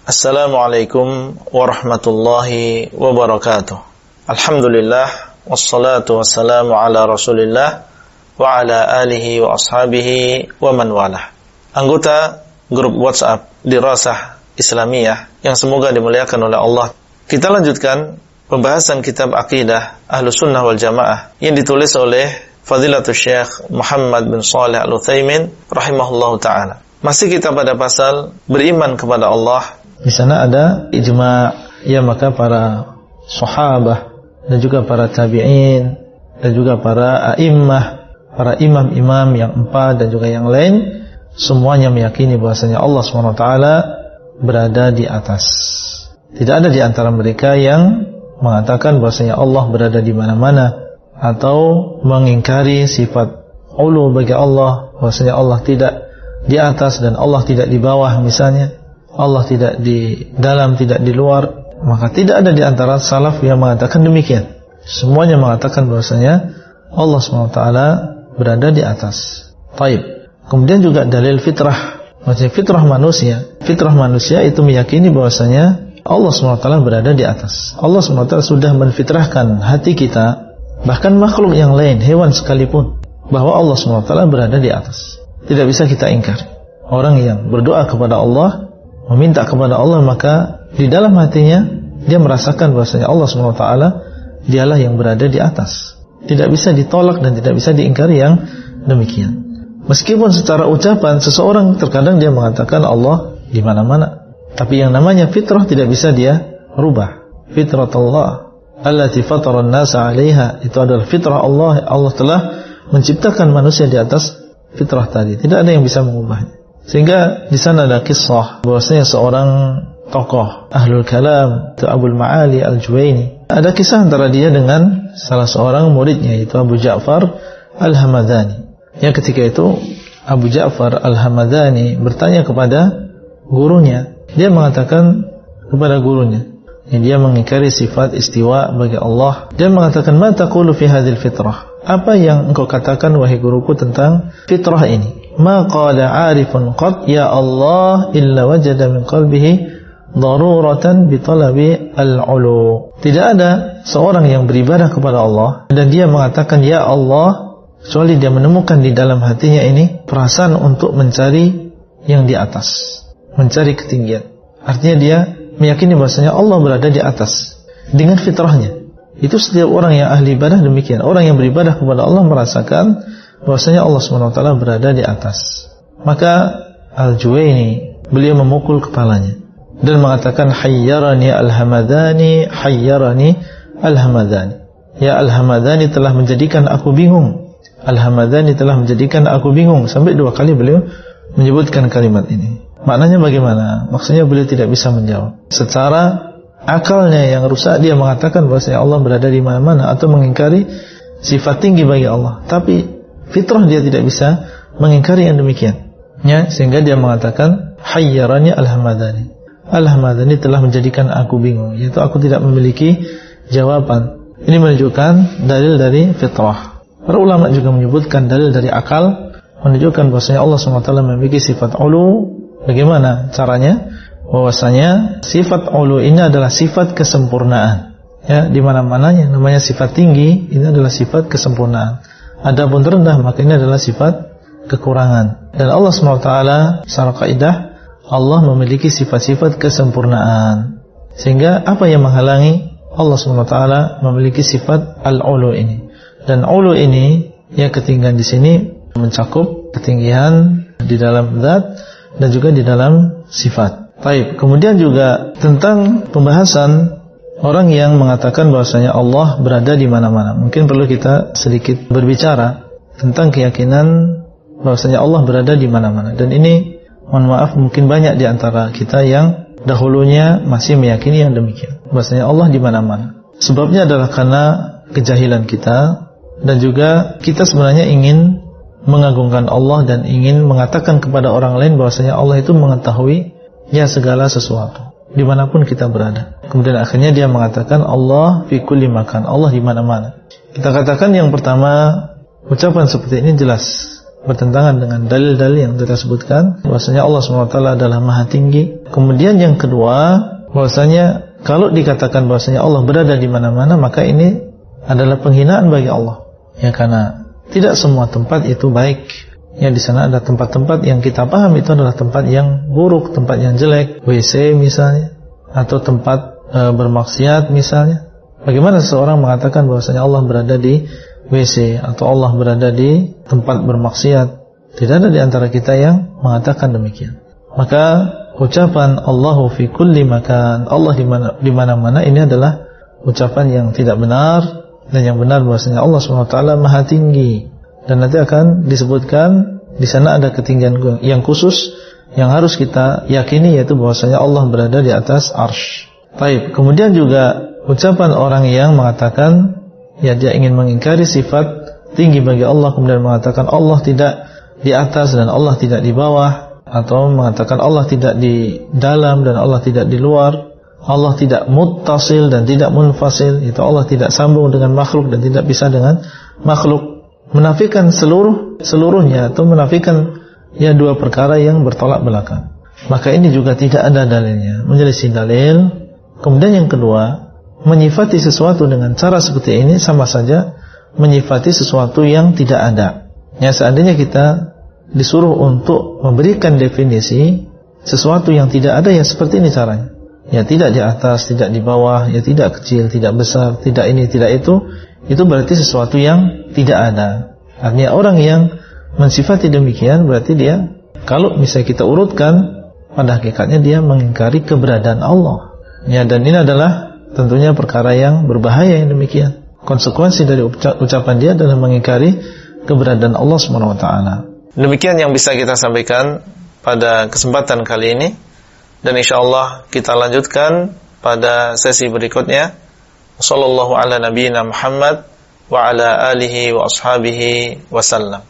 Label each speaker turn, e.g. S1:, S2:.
S1: Assalamualaikum warahmatullahi wabarakatuh. Alhamdulillah, wassalatu wassalamu ala rasulillah wa ala alihi wa ashabihi wa man walah. Anggota grup WhatsApp Dirasah Islamiyah yang semoga dimuliakan oleh Allah, kita lanjutkan pembahasan kitab Aqidah Ahlussunnah wal Jamaah yang ditulis oleh Fadilatul Syekh Muhammad bin Shalih Al-Utsaimin rahimahullahu ta'ala. Masih kita pada pasal beriman kepada Allah. Di sana ada ijma', ya, maka para sahabah dan juga para tabi'in dan juga para a'immah, para imam-imam yang empat dan juga yang lain, semuanya meyakini bahwasanya Allah SWT berada di atas. Tidak ada di antara mereka yang mengatakan bahwasanya Allah berada di mana-mana atau mengingkari sifat ulu bagi Allah, bahwasanya Allah tidak di atas dan Allah tidak di bawah misalnya. Allah tidak di dalam, tidak di luar. Maka tidak ada di antara salaf yang mengatakan demikian. Semuanya mengatakan bahwasanya Allah SWT berada di atas. Taib. Kemudian juga dalil fitrah. Maksudnya fitrah manusia. Fitrah manusia itu meyakini bahwasanya Allah SWT berada di atas. Allah SWT sudah menfitrahkan hati kita, bahkan makhluk yang lain, hewan sekalipun, bahwa Allah SWT berada di atas. Tidak bisa kita ingkar. Orang yang berdoa kepada Allah, meminta kepada Allah, maka di dalam hatinya dia merasakan bahwasanya Allah SWT dialah yang berada di atas. Tidak bisa ditolak dan tidak bisa diingkari yang demikian. Meskipun secara ucapan seseorang terkadang dia mengatakan Allah di mana-mana, tapi yang namanya fitrah tidak bisa dia rubah. Fitratullah allati fatara an-nasa 'alaiha, itu adalah fitrah Allah. Allah telah menciptakan manusia di atas fitrah tadi. Tidak ada yang bisa mengubahnya. Sehingga di sana ada kisah bahwasanya seorang tokoh Ahlul Kalam, itu Abul Ma'ali Al-Juwaini. Ada kisah antara dia dengan salah seorang muridnya, yaitu Abu Ja'far Al-Hamadani. Yang ketika itu Abu Ja'far Al-Hamadani bertanya kepada gurunya. Dia mengatakan kepada gurunya, dia mengingkari sifat istiwa bagi Allah. Dia mengatakan, "Ma taqulu fi hadhil fitrah?" Apa yang engkau katakan wahai guruku tentang fitrah ini? Ma qala 'arifun qad ya Allah illa wajada min qalbihi daruratan bi talabi al-'ulu. Tidak ada seorang yang beribadah kepada Allah dan dia mengatakan ya Allah kecuali dia menemukan di dalam hatinya ini perasaan untuk mencari yang di atas, mencari ketinggian. Artinya dia meyakini bahwasanya Allah berada di atas dengan fitrahnya. Itu setiap orang yang ahli ibadah demikian. Orang yang beribadah kepada Allah merasakan bahwasanya Allah SWT berada di atas. Maka Al-Juwaini, beliau memukul kepalanya dan mengatakan, hayyarani Al-Hamadani, hayyarani Al-Hamadani. Ya, Al-Hamadani telah menjadikan aku bingung. Al-Hamadani telah menjadikan aku bingung. Sampai 2 kali beliau menyebutkan kalimat ini. Maknanya bagaimana? Maksudnya beliau tidak bisa menjawab. Secara akalnya yang rusak, dia mengatakan bahwasanya Allah berada di mana-mana atau mengingkari sifat tinggi bagi Allah. Tapi fitrah dia tidak bisa mengingkari yang demikian. Ya, sehingga dia mengatakan hayyarani Al-Hamadani. Al-Hamadani telah menjadikan aku bingung, yaitu aku tidak memiliki jawaban. Ini menunjukkan dalil dari fitrah. Para ulama juga menyebutkan dalil dari akal, menunjukkan bahwasanya Allah SWT memiliki sifat ulu. Bagaimana caranya? Bahwasanya sifat ulu ini adalah sifat kesempurnaan. Ya, di mana-mana yang namanya sifat tinggi ini adalah sifat kesempurnaan. Adapun rendah maka ini adalah sifat kekurangan. Dan Allah SWT secara kaidah Allah memiliki sifat-sifat kesempurnaan. Sehingga apa yang menghalangi Allah SWT memiliki sifat al-ulu ini? Dan ulu ini ya ketinggian di sini mencakup ketinggian di dalam zat dan juga di dalam sifat. Baik, kemudian juga tentang pembahasan orang yang mengatakan bahwasanya Allah berada di mana-mana. Mungkin perlu kita sedikit berbicara tentang keyakinan bahwasanya Allah berada di mana-mana. Dan ini, mohon maaf, mungkin banyak di antara kita yang dahulunya masih meyakini yang demikian, bahwasanya Allah di mana-mana. Sebabnya adalah karena kejahilan kita dan juga kita sebenarnya ingin mengagungkan Allah dan ingin mengatakan kepada orang lain bahwasanya Allah itu mengetahui ya segala sesuatu dimanapun kita berada. Kemudian akhirnya dia mengatakan Allah fi kulli makan, Allah di mana-mana. Kita katakan yang pertama, ucapan seperti ini jelas bertentangan dengan dalil-dalil yang kita sebutkan, bahwasanya Allah SWT adalah Maha Tinggi. Kemudian yang kedua, bahwasanya kalau dikatakan bahwasanya Allah berada di mana-mana, maka ini adalah penghinaan bagi Allah. Ya, karena tidak semua tempat itu baik. Ya, di sana ada tempat-tempat yang kita paham itu adalah tempat yang buruk, tempat yang jelek, WC misalnya, atau tempat bermaksiat misalnya. Bagaimana seseorang mengatakan bahwasanya Allah berada di WC atau Allah berada di tempat bermaksiat? Tidak ada di antara kita yang mengatakan demikian. Maka ucapan Allahu fi kulli makan, Allah di mana-mana, ini adalah ucapan yang tidak benar, dan yang benar bahwasanya Allah SWT Maha Tinggi. Dan nanti akan disebutkan di sana ada ketinggian yang khusus yang harus kita yakini, yaitu bahwasanya Allah berada di atas arsy. Baik, kemudian juga ucapan orang yang mengatakan ya dia ingin mengingkari sifat tinggi bagi Allah, kemudian mengatakan Allah tidak di atas dan Allah tidak di bawah, atau mengatakan Allah tidak di dalam dan Allah tidak di luar, Allah tidak muttasil dan tidak munfasil, itu Allah tidak sambung dengan makhluk dan tidak bisa dengan makhluk. Menafikan seluruhnya atau menafikan ya dua perkara yang bertolak belakang. Maka ini juga tidak ada dalilnya, menyelisih dalil. Kemudian yang kedua, menyifati sesuatu dengan cara seperti ini sama saja menyifati sesuatu yang tidak ada. Ya, seandainya kita disuruh untuk memberikan definisi sesuatu yang tidak ada, ya seperti ini caranya. Ya, tidak di atas, tidak di bawah, ya tidak kecil, tidak besar, tidak ini, tidak itu berarti sesuatu yang tidak ada. Artinya orang yang mensifati demikian berarti dia, kalau misalnya kita urutkan, pada hakikatnya dia mengingkari keberadaan Allah. Ya, dan ini adalah tentunya perkara yang berbahaya yang demikian. Konsekuensi dari ucapan dia adalah mengingkari keberadaan Allah SWT. Demikian yang bisa kita sampaikan pada kesempatan kali ini, dan insyaallah kita lanjutkan pada sesi berikutnya. Sallallahu ala nabiyyina Muhammad wa ala alihi wa ashabihi wasallam.